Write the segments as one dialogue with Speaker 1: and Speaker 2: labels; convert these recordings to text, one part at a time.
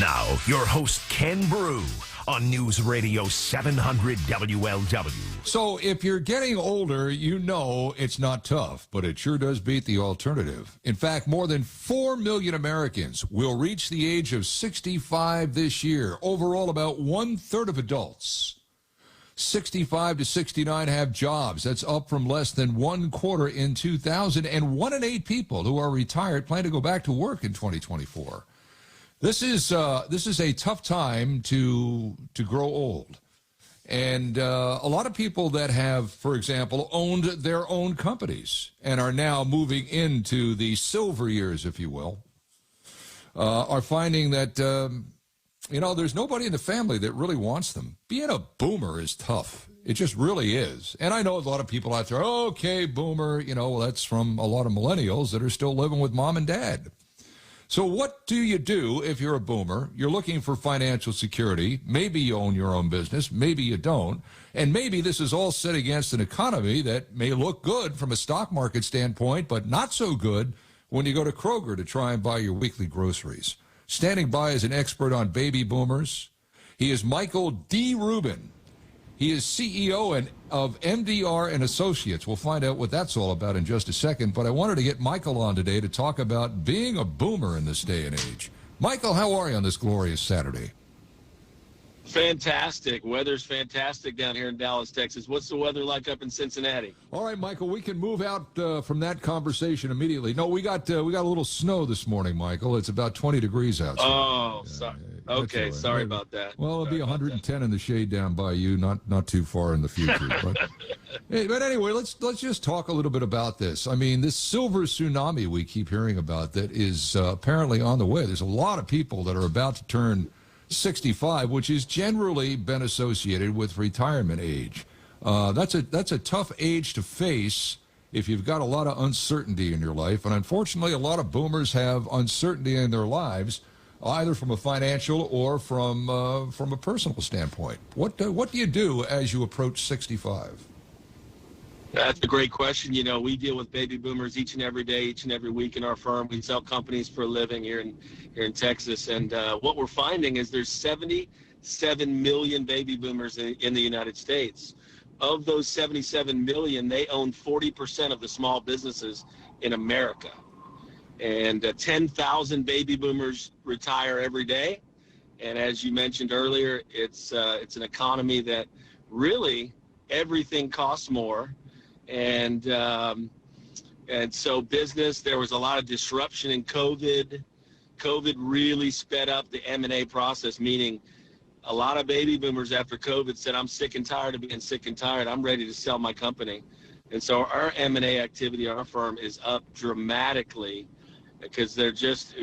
Speaker 1: Now, your host, Ken Broo, on News Radio 700 WLW.
Speaker 2: So if you're getting older, you know it's not tough, but it sure does beat the alternative. In fact, more than 4 million Americans will reach the age of 65 this year. Overall, about 1/3 of adults 65 to 69 have jobs. That's up from less than 1/4 in 2000, and 1 in 8 people who are retired plan to go back to work in 2024. This is a tough time to grow old. And a lot of people that have, for example, owned their own companies and are now moving into the silver years, if you will, are finding that, there's nobody in the family that really wants them. Being a boomer is tough. It just really is. And I know a lot of people out there, okay, boomer, well, that's from a lot of millennials that are still living with mom and dad. So what do you do if you're a boomer? You're looking for financial security. Maybe you own your own business. Maybe you don't. And maybe this is all set against an economy that may look good from a stock market standpoint, but not so good when you go to Kroger to try and buy your weekly groceries. Standing by is an expert on baby boomers. He is Michael D. Rubin. He is CEO of MDR Associates. We'll find out what that's all about in just a second. But I wanted to get Michael on today to talk about being a boomer in this day and age. Michael, how are you on this glorious Saturday?
Speaker 3: Fantastic. Weather's fantastic down here in Dallas, Texas. What's the weather like up in Cincinnati?
Speaker 2: All right, Michael, we can move out from that conversation immediately. No, we got a little snow this morning, Michael. It's about 20 degrees outside.
Speaker 3: Oh, sorry. Okay, right. Sorry about that.
Speaker 2: Well, it'll be 110 in the shade down by you, not too far in the future. But anyway, let's just talk a little bit about this. I mean, this silver tsunami we keep hearing about that is apparently on the way. There's a lot of people that are about to turn 65, which has generally been associated with retirement age. That's a tough age to face if you've got a lot of uncertainty in your life. And unfortunately, a lot of boomers have uncertainty in their lives, either from a financial or from a personal standpoint. What do you do as you approach 65?
Speaker 3: That's a great question. We deal with baby boomers each and every day, each and every week in our firm. We sell companies for a living here in Texas. And what we're finding is there's 77 million baby boomers in the United States. Of those 77 million, they own 40% of the small businesses in America. And 10,000 baby boomers retire every day. And as you mentioned earlier, it's an economy that really everything costs more. And so business, there was a lot of disruption in COVID. COVID really sped up the M&A process, meaning a lot of baby boomers after COVID said, I'm sick and tired of being sick and tired. I'm ready to sell my company. And so our M&A activity, our firm, is up dramatically because they're just,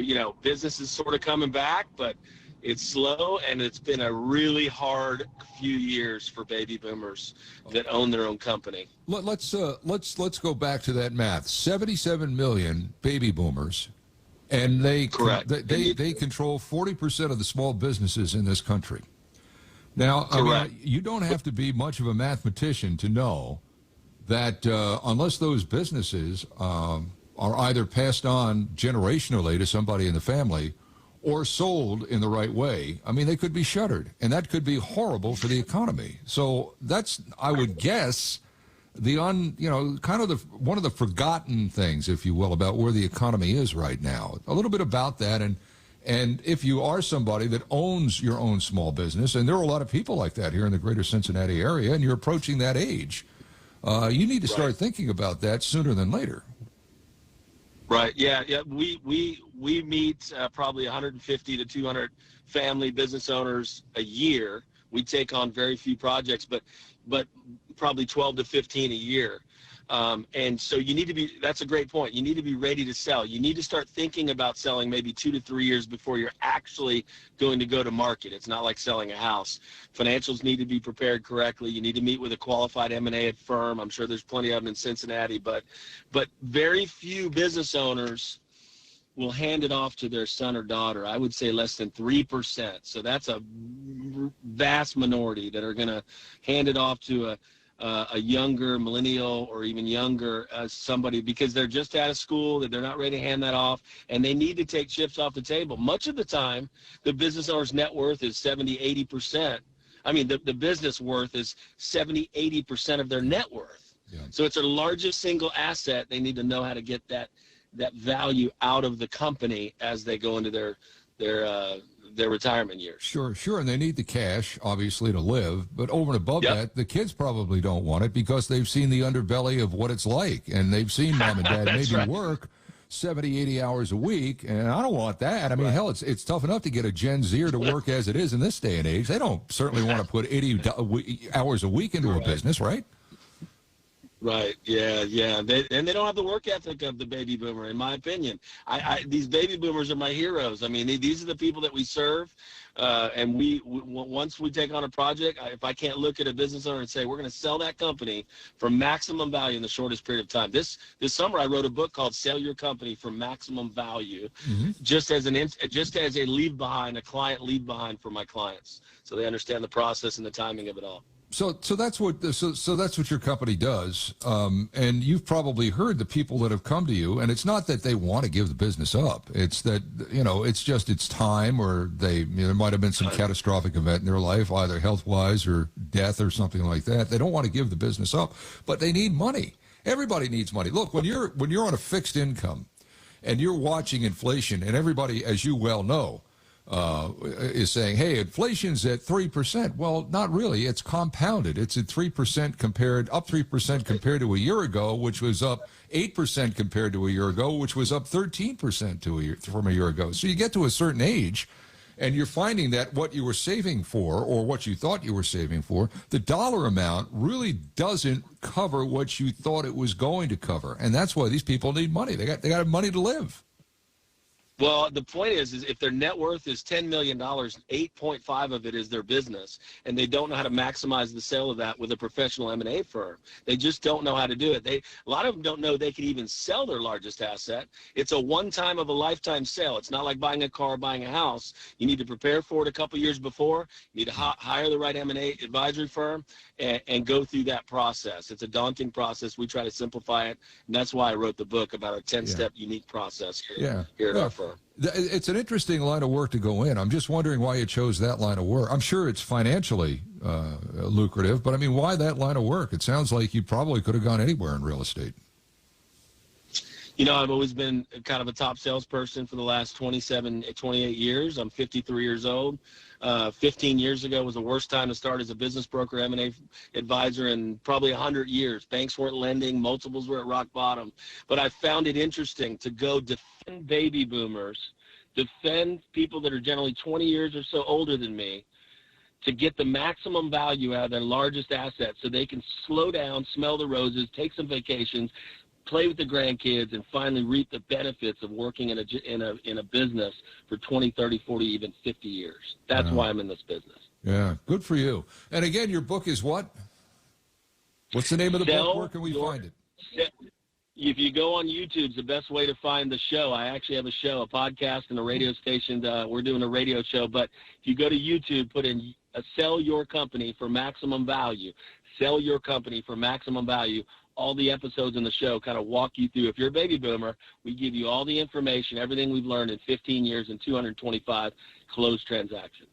Speaker 3: business is sort of coming back, but it's slow, and it's been a really hard few years for baby boomers that own their own company.
Speaker 2: Let's go back to that math. 77 million baby boomers, and they control 40% of the small businesses in this country. Now, you don't have to be much of a mathematician to know that unless those businesses are either passed on generationally to somebody in the family or sold in the right way, they could be shuttered, and that could be horrible for the economy. So that's, I would guess, one of the forgotten things, if you will, about where the economy is right now. A little bit about that, and if you are somebody that owns your own small business, and there are a lot of people like that here in the greater Cincinnati area, and you're approaching that age, you need to start thinking about that sooner than later.
Speaker 3: Right. Yeah. We meet probably 150 to 200 family business owners a year. We take on very few projects, but probably 12 to 15 a year. And so that's a great point. You need to be ready to sell. You need to start thinking about selling maybe 2 to 3 years before you're actually going to go to market. It's not like selling a house. Financials need to be prepared correctly. You need to meet with a qualified M&A firm. I'm sure there's plenty of them in Cincinnati, but very few business owners will hand it off to their son or daughter. I would say less than 3%. So that's a vast minority that are going to hand it off to a younger millennial or even younger somebody, because they're just out of school, that they're not ready to hand that off, and they need to take chips off the table. Much of the time, the business owner's net worth is 70, 80%. I mean, the business worth is 70, 80% of their net worth. Yeah. So it's their largest single asset. They need to know how to get that value out of the company as they go into their retirement years.
Speaker 2: Sure, and they need the cash, obviously, to live. But over and above that, the kids probably don't want it because they've seen the underbelly of what it's like, and they've seen mom and dad maybe work 70, 80 hours a week, and I don't want that. I mean, hell, it's tough enough to get a Gen Zer to work as it is in this day and age. They don't certainly want to put 80 hours a week into a business, right?
Speaker 3: Right. Yeah. They don't have the work ethic of the baby boomer, in my opinion. These baby boomers are my heroes. I mean, these are the people that we serve. And once we take on a project, if I can't look at a business owner and say, we're going to sell that company for maximum value in the shortest period of time. This summer, I wrote a book called Sell Your Company for Maximum Value, just as a leave behind, a client leave behind for my clients, so they understand the process and the timing of it all.
Speaker 2: So that's what your company does, and you've probably heard the people that have come to you, and it's not that they want to give the business up. It's that it's time, or there might have been some catastrophic event in their life, either health-wise or death or something like that. They don't want to give the business up, but they need money. Everybody needs money. Look, when you're on a fixed income, and you're watching inflation, and everybody, as you well know, is saying, hey, inflation's at 3%. Well, not really. It's compounded. It's at 3% up 3% compared to a year ago, which was up 8% compared to a year ago, which was up 13% from a year ago. So you get to a certain age, and you're finding that what you were saving for, or what you thought you were saving for, the dollar amount really doesn't cover what you thought it was going to cover. And that's why these people need money. They got money to live.
Speaker 3: Well, the point is if their net worth is $10 million, 8.5 of it is their business, and they don't know how to maximize the sale of that with a professional M&A firm. They just don't know how to do it. A lot of them don't know they could even sell their largest asset. It's a one-time of a lifetime sale. It's not like buying a car, buying a house. You need to prepare for it a couple years before. You need to hire the right M&A advisory firm and go through that process. It's a daunting process. We try to simplify it, and that's why I wrote the book about a 10-step unique process here at our firm.
Speaker 2: It's an interesting line of work to go in. I'm just wondering why you chose that line of work. I'm sure it's financially lucrative, but I mean, why that line of work? It sounds like you probably could have gone anywhere in real estate.
Speaker 3: I've always been kind of a top salesperson for the last 28 years. I'm 53 years old. 15 years ago was the worst time to start as a business broker, M&A advisor in probably 100 years. Banks weren't lending. Multiples were at rock bottom. But I found it interesting to go defend baby boomers, defend people that are generally 20 years or so older than me, to get the maximum value out of their largest asset so they can slow down, smell the roses, take some vacations, play with the grandkids, and finally reap the benefits of working in a business for 20, 30, 40, even 50 years. That's why I'm in this business.
Speaker 2: Yeah, good for you. And again, your book is what? What's the name of the book? Where can we find it?
Speaker 3: If you go on YouTube, it's the best way to find the show. I actually have a show, a podcast, and a radio station. We're doing a radio show. But if you go to YouTube, put in Sell Your Company for Maximum Value. Sell Your Company for Maximum Value. All the episodes in the show kind of walk you through. If you're a baby boomer, we give you all the information, everything we've learned in 15 years and 225 closed transactions.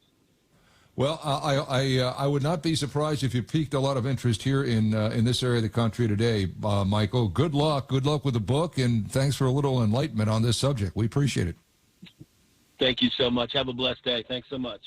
Speaker 2: Well, I would not be surprised if you piqued a lot of interest here in this area of the country today, Michael. Good luck with the book, and thanks for a little enlightenment on this subject. We appreciate it.
Speaker 3: Thank you so much. Have a blessed day. Thanks so much.